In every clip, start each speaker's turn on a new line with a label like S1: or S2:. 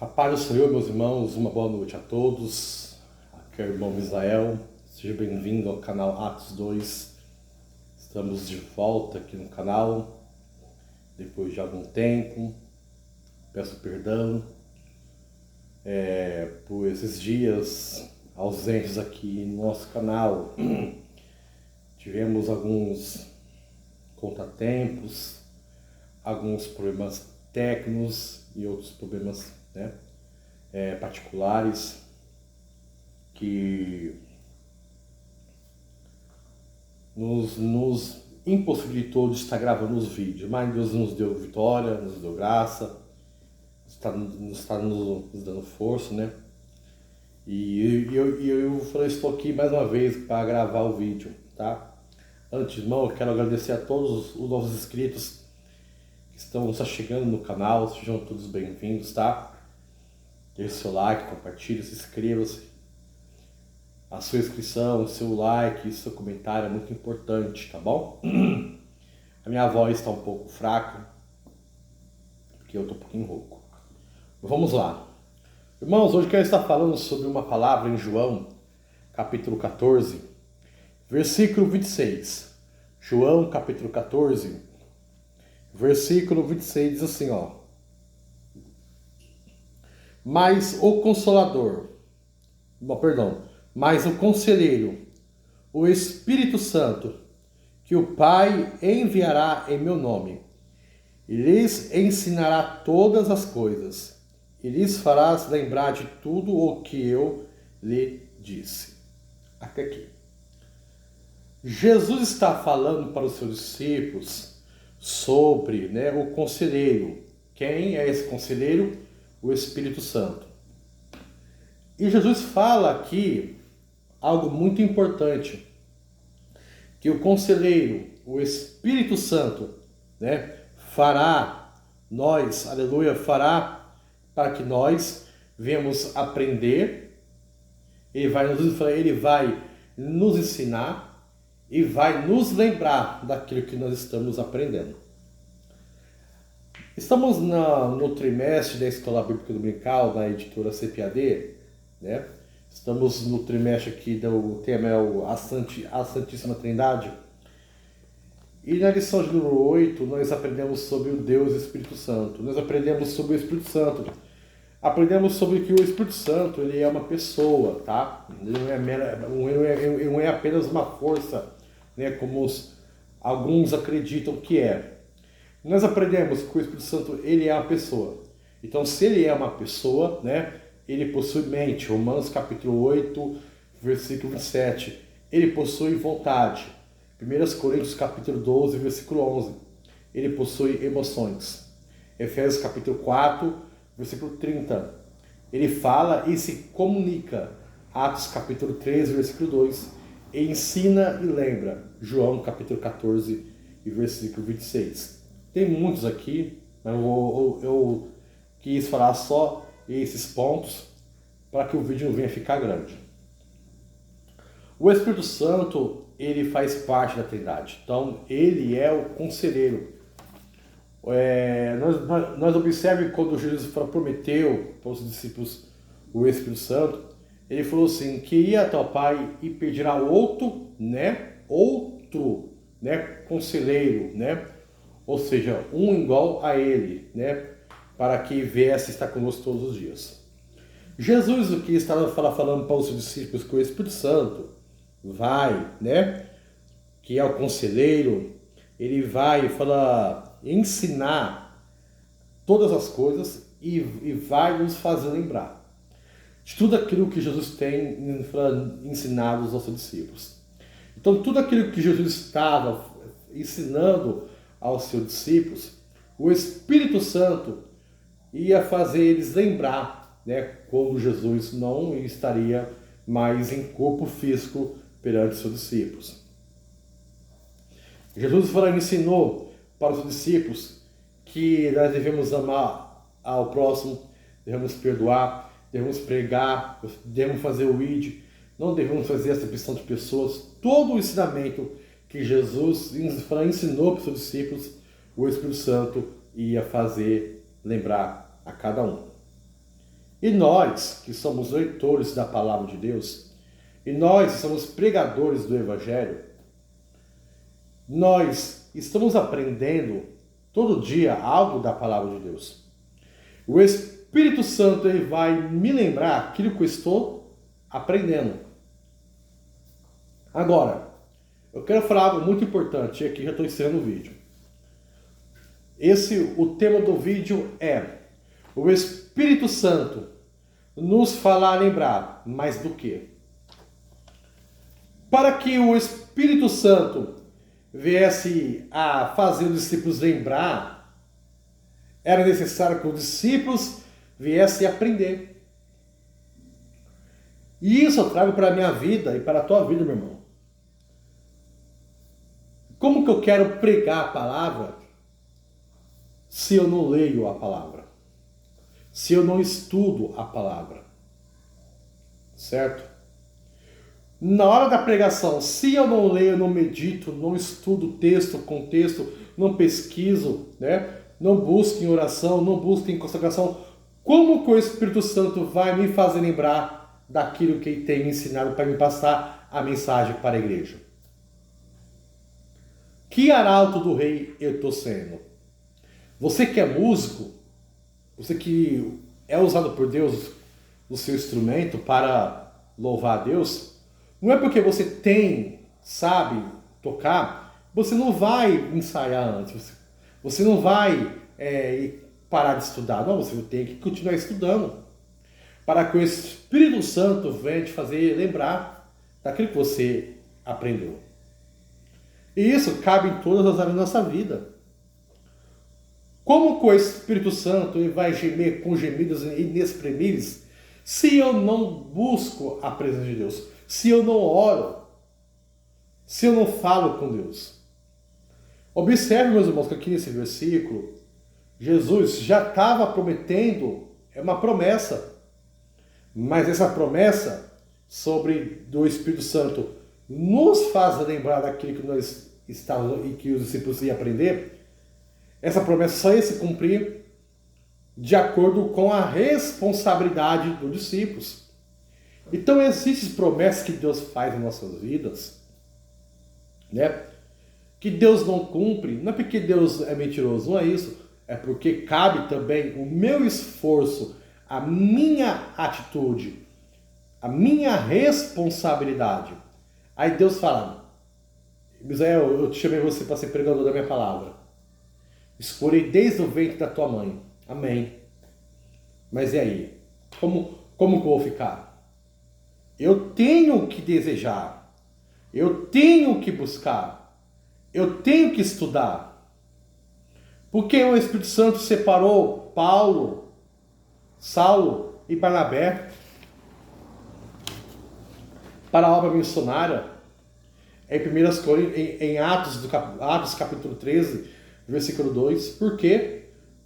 S1: A paz do Senhor, meus irmãos, uma boa noite a todos. Aqui é o irmão Israel, seja bem-vindo ao canal Atos 2. Estamos de volta aqui no canal, depois de algum tempo. Peço perdão por esses dias ausentes aqui no nosso canal. Tivemos alguns contratempos, alguns problemas técnicos e outros problemas particulares que nos impossibilitou de estar gravando os vídeos, mas Deus nos deu vitória, nos deu graça, está nos dando força, né? E eu falei, estou aqui mais uma vez para gravar o vídeo, tá? Antes, irmão, eu quero agradecer a todos os novos inscritos que estão chegando no canal, sejam todos bem-vindos, tá? Deixe seu like, compartilhe, se inscreva-se. A sua inscrição, seu like, seu comentário é muito importante, tá bom? A minha voz está um pouco fraca, porque eu estou um pouquinho rouco. Vamos lá. Irmãos, hoje eu quero estar falando sobre uma palavra em João, capítulo 14, versículo 26. João, capítulo 14, versículo 26 diz assim, ó. Mas o Conselheiro, o Espírito Santo, que o Pai enviará em meu nome, e lhes ensinará todas as coisas, e lhes farás lembrar de tudo o que eu lhe disse. Até aqui. Jesus está falando para os seus discípulos sobre o Conselheiro. Quem é esse Conselheiro? O Espírito Santo. E Jesus fala aqui algo muito importante, que o Conselheiro, o Espírito Santo, fará para que nós venhamos aprender, ele vai nos ensinar e vai nos lembrar daquilo que nós estamos aprendendo. Estamos no trimestre da Escola Bíblica Dominical, na editora CPAD, né? Estamos no trimestre aqui do tema a Santíssima Trindade. E na lição de número 8, nós aprendemos sobre o Deus Espírito Santo. Nós aprendemos sobre o Espírito Santo. Aprendemos sobre que o Espírito Santo ele é uma pessoa, tá? Ele não é apenas uma força, como alguns acreditam que é. Nós aprendemos que o Espírito Santo ele é uma pessoa. Então, se ele é uma pessoa, ele possui mente. Romanos capítulo 8, versículo 27. Ele possui vontade. 1 Coríntios capítulo 12, versículo 11. Ele possui emoções. Efésios capítulo 4, versículo 30. Ele fala e se comunica. Atos capítulo 13, versículo 2. E ensina e lembra. João capítulo 14 e versículo 26. Tem muitos aqui, mas eu quis falar só esses pontos para que o vídeo não venha ficar grande. O Espírito Santo, ele faz parte da Trindade. Então, ele é o Conselheiro. Nós observamos quando Jesus prometeu para os discípulos o Espírito Santo, ele falou assim, que ia até o Pai e pedirá outro Conselheiro, ou seja, um igual a ele, para que viesse estar conosco todos os dias. Jesus, o que estava falando para os seus discípulos, que o Espírito Santo vai, que é o Conselheiro, ele vai ensinar todas as coisas e vai nos fazer lembrar de tudo aquilo que Jesus tem ensinado aos seus discípulos. Então, tudo aquilo que Jesus estava ensinando aos seus discípulos, o Espírito Santo ia fazer eles lembrar, quando Jesus não estaria mais em corpo físico perante seus discípulos. Jesus ensinou para os discípulos que nós devemos amar ao próximo, devemos perdoar, devemos pregar, devemos fazer o ID, não devemos fazer acepção de pessoas. Todo o ensinamento que Jesus ensinou para os seus discípulos, o Espírito Santo ia fazer lembrar a cada um. E nós, que somos leitores da palavra de Deus, e nós que somos pregadores do Evangelho, nós estamos aprendendo todo dia algo da palavra de Deus. O Espírito Santo ele vai me lembrar aquilo que eu estou aprendendo. Agora, eu quero falar algo muito importante, e aqui já estou encerrando o vídeo. O tema do vídeo é o Espírito Santo nos falar lembrar, mais do que? Para que o Espírito Santo viesse a fazer os discípulos lembrar, era necessário que os discípulos viessem a aprender. E isso eu trago para a minha vida e para a tua vida, meu irmão. Como que eu quero pregar a palavra se eu não leio a palavra? Se eu não estudo a palavra? Certo? Na hora da pregação, se eu não leio, não medito, não estudo o texto, contexto, não pesquiso, né? Não busco em oração, não busco em consagração, como que o Espírito Santo vai me fazer lembrar daquilo que ele tem me ensinado para me passar a mensagem para a igreja? Que arauto do rei eu estou sendo? Você que é músico, você que é usado por Deus no seu instrumento para louvar a Deus, não é porque você sabe tocar, você não vai ensaiar antes, você não vai parar de estudar, não, você tem que continuar estudando, para que o Espírito Santo venha te fazer lembrar daquilo que você aprendeu. E isso cabe em todas as áreas da nossa vida. Como que o Espírito Santo ele vai gemer com gemidos inexprimíveis se eu não busco a presença de Deus? Se eu não oro? Se eu não falo com Deus? Observe, meus irmãos, que aqui nesse versículo, Jesus já estava prometendo uma promessa. Mas essa promessa do Espírito Santo nos faz lembrar daquilo que nós estávamos e que os discípulos iam aprender. Essa promessa só ia se cumprir de acordo com a responsabilidade dos discípulos. Então existem promessas que Deus faz em nossas vidas, né? Que Deus não cumpre, não é porque Deus é mentiroso, não é isso. É porque cabe também o meu esforço, a minha atitude, a minha responsabilidade. Aí Deus fala: Misael, eu te chamei você para ser pregador da minha palavra. Escolhi desde o ventre da tua mãe. Amém. Mas e aí? Como que eu vou ficar? Eu tenho que desejar. Eu tenho que buscar. Eu tenho que estudar. Porque o Espírito Santo separou Paulo, Saulo e Barnabé para a obra missionária. Em Atos capítulo 13, versículo 2. Por quê?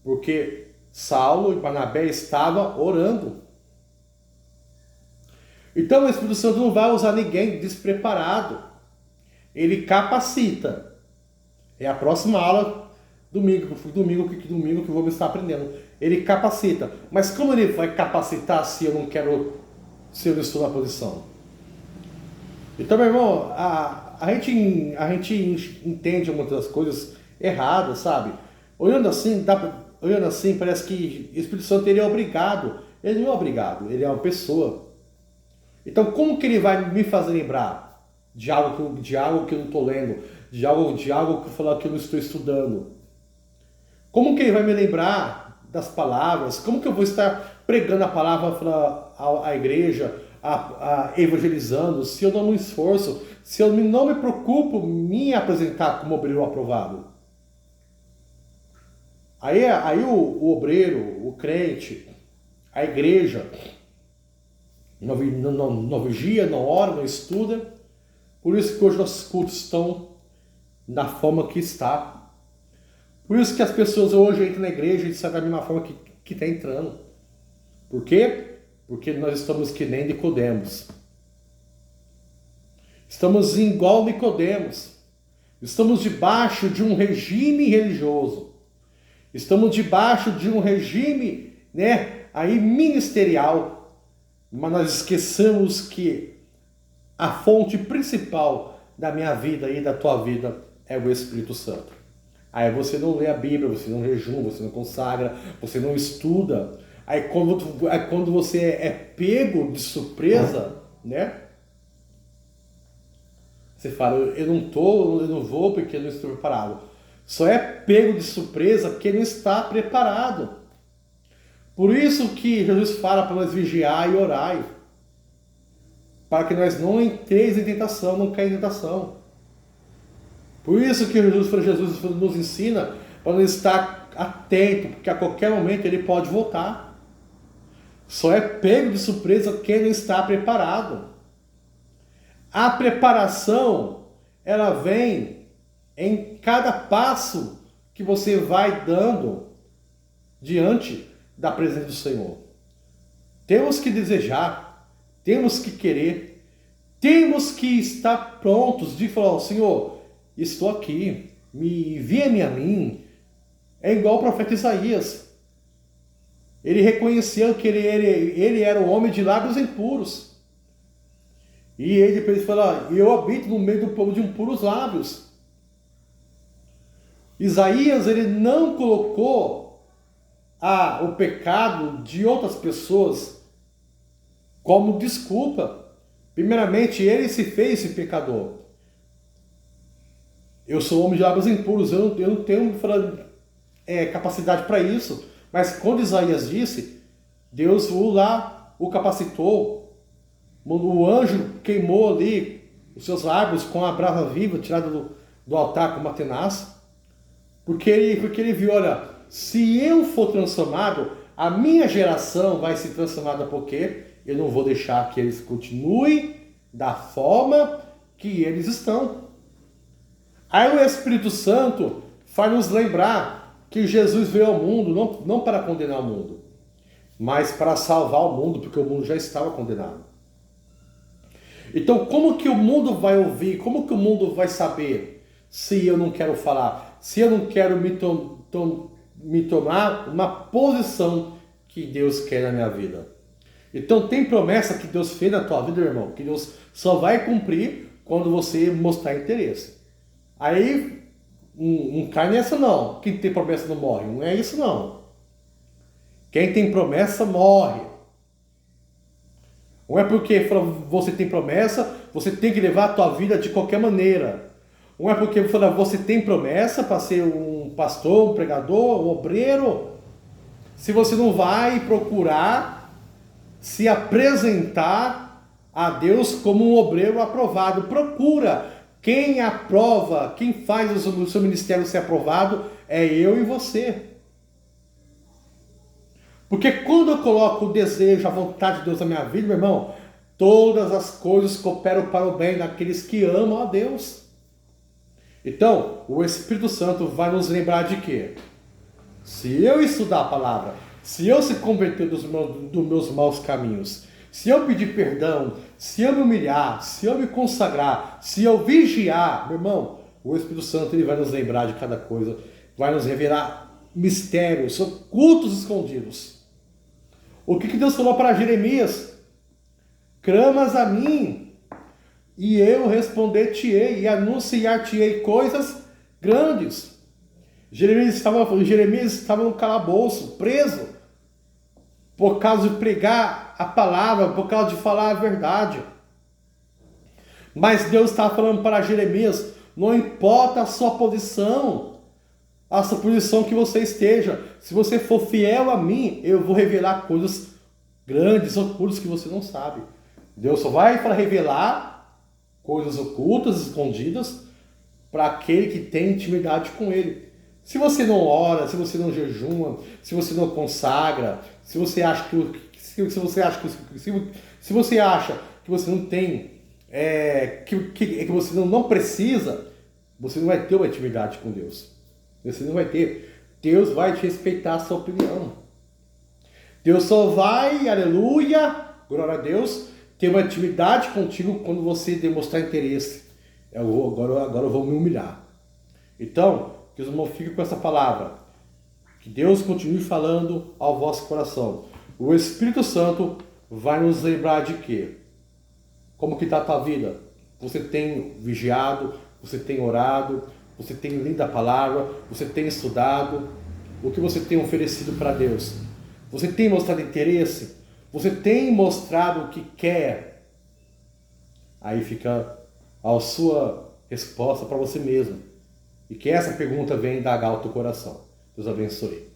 S1: Porque Saulo e Barnabé estavam orando. Então o Espírito Santo não vai usar ninguém despreparado. Ele capacita. É a próxima aula, domingo que eu vou estar aprendendo. Ele capacita. Mas como ele vai capacitar se eu não estou na posição? Então, meu irmão, a gente entende muitas coisas erradas, sabe? Olhando assim, parece que o Espírito Santo ele é obrigado. Ele não é obrigado, ele é uma pessoa. Então, como que ele vai me fazer lembrar de algo que eu não estou lendo, de algo que eu falo que eu não estou estudando? Como que ele vai me lembrar das palavras? Como que eu vou estar pregando a palavra à igreja, evangelizando, se eu não me esforço, se eu não me preocupo em me apresentar como obreiro aprovado? Aí o obreiro, o crente, a igreja, não vigia, não ora, não estuda. Por isso que hoje nossos cultos estão da forma que está. Por isso que as pessoas hoje entram na igreja e saem da mesma forma que está entrando. Por quê? Porque nós estamos que nem Nicodemos. Estamos igual Nicodemos. Estamos debaixo de um regime religioso. Estamos debaixo de um regime, né, aí ministerial, mas nós esquecemos que a fonte principal da minha vida e da tua vida é o Espírito Santo. Aí você não lê a Bíblia, você não jejum, você não consagra, você não estuda. Aí quando você é pego de surpresa, né? Você fala, eu não vou porque eu não estou preparado. Só é pego de surpresa quem não está preparado. Por isso que Jesus fala para nós vigiar e orar, para que nós não entreis em tentação, não caia em tentação. Por isso que Jesus nos ensina para nós estar atento, porque a qualquer momento ele pode voltar. Só é pego de surpresa quem não está preparado. A preparação, ela vem em cada passo que você vai dando diante da presença do Senhor. Temos que desejar, temos que querer, temos que estar prontos de falar, Senhor, estou aqui, me envia-me a mim. É igual o profeta Isaías. Ele reconheceu que ele era um homem de lábios impuros. E ele depois fala, eu habito no meio do povo de impuros lábios. Isaías, ele não colocou o pecado de outras pessoas como desculpa. Primeiramente, ele se fez esse pecador. Eu sou homem de lábios impuros, eu não tenho capacidade para isso. Mas quando Isaías disse, Deus o capacitou. O anjo queimou ali os seus lábios com a brasa viva tirada do altar com uma tenaz. Porque ele viu, olha, se eu for transformado, a minha geração vai se transformar, porque eu não vou deixar que eles continuem da forma que eles estão. Aí o Espírito Santo faz nos lembrar que Jesus veio ao mundo não para condenar o mundo, mas para salvar o mundo, porque o mundo já estava condenado. Então, como que o mundo vai ouvir? Como que o mundo vai saber se eu não quero falar? Se eu não quero me tomar uma posição que Deus quer na minha vida? Então, tem promessa que Deus fez na tua vida, irmão, que Deus só vai cumprir quando você mostrar interesse. Aí, não cai nessa não. Quem tem promessa não morre. Não é isso não. Quem tem promessa morre. Não é porque você tem promessa, você tem que levar a tua vida de qualquer maneira. Não é porque você tem promessa para ser um pastor, um pregador, um obreiro. Se você não vai procurar se apresentar a Deus como um obreiro aprovado. Procura. Quem aprova, quem faz o seu ministério ser aprovado é eu e você. Porque quando eu coloco o desejo, a vontade de Deus na minha vida, meu irmão, todas as coisas cooperam para o bem daqueles que amam a Deus. Então, o Espírito Santo vai nos lembrar de quê? Se eu estudar a palavra, se eu se converter dos meus maus caminhos, se eu pedir perdão, se eu me humilhar, se eu me consagrar, se eu vigiar, meu irmão, o Espírito Santo ele vai nos lembrar de cada coisa, vai nos revelar mistérios, ocultos, escondidos. O que Deus falou para Jeremias? Clamas a mim, e eu responder-te-ei, e anunciar-te-ei coisas grandes. Jeremias estava no calabouço, preso, por causa de pregar a palavra, por causa de falar a verdade. Mas Deus estava falando para Jeremias, não importa a sua posição que você esteja, se você for fiel a mim, eu vou revelar coisas grandes, ocultas que você não sabe. Deus só vai revelar coisas ocultas, escondidas, para aquele que tem intimidade com Ele. Se você não ora, se você não jejuma, se você não consagra, se você acha que você não tem, que você não precisa, você não vai ter uma intimidade com Deus. Você não vai ter. Deus vai te respeitar a sua opinião. Deus só vai, aleluia, glória a Deus, ter uma intimidade contigo quando você demonstrar interesse. Agora eu vou me humilhar. Então, que os irmãos fiquem com essa palavra. Que Deus continue falando ao vosso coração. O Espírito Santo vai nos lembrar de quê? Como que está a tua vida? Você tem vigiado, você tem orado, você tem lido a palavra, você tem estudado, o que você tem oferecido para Deus? Você tem mostrado interesse? Você tem mostrado o que quer? Aí fica a sua resposta para você mesmo. E que essa pergunta venha indagar o teu coração. Deus abençoe.